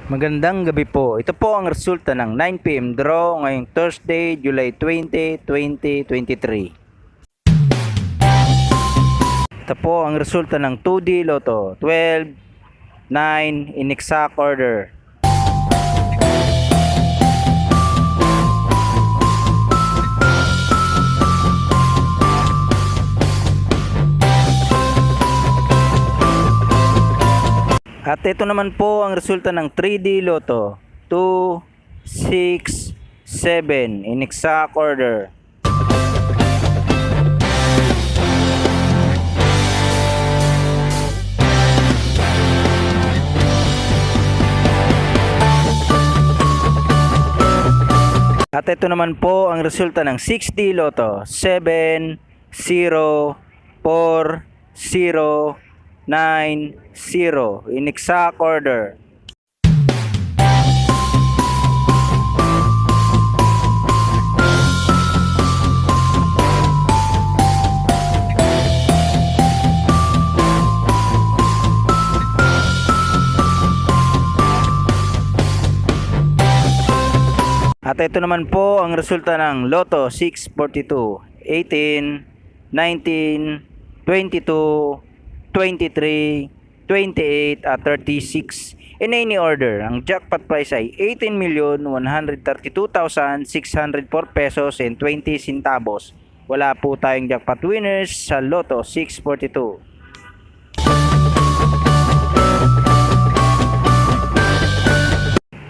Magandang gabi po. Ito po ang resulta ng 9 PM draw ngayong Thursday, July 20, 2023. Ito po ang resulta ng 2D Lotto 12, 9 in exact order. At ito naman po ang resulta ng 3D Lotto 2, 6, 7 in exact order. At ito naman po ang resulta ng 6D Lotto 7, 0, 4, 0, 9, 0 in exact order. At ito naman po ang resulta ng Lotto 642, 18, 19, 22, 23, 28 at 36 in any order. Ang jackpot price ay 18,132,604 pesos and 20 centavos. Wala po tayong jackpot winners sa Lotto 642.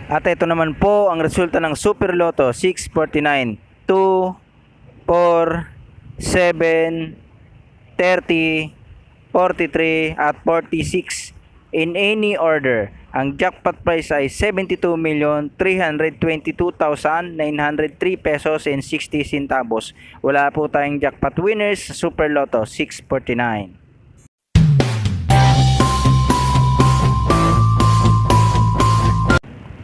At ito naman po ang resulta ng Super Lotto 649, 2, 4, 7, 30, 43 at 46 in any order. Ang jackpot price ay 72,322,903 pesos and 60 centavos. Wala po tayong jackpot winners sa Super Lotto 649.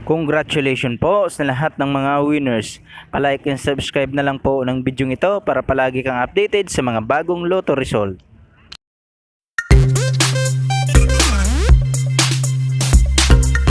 Congratulations po sa lahat ng mga winners. Pa-like and subscribe na lang po ng video ito para palagi kang updated sa mga bagong Lotto result.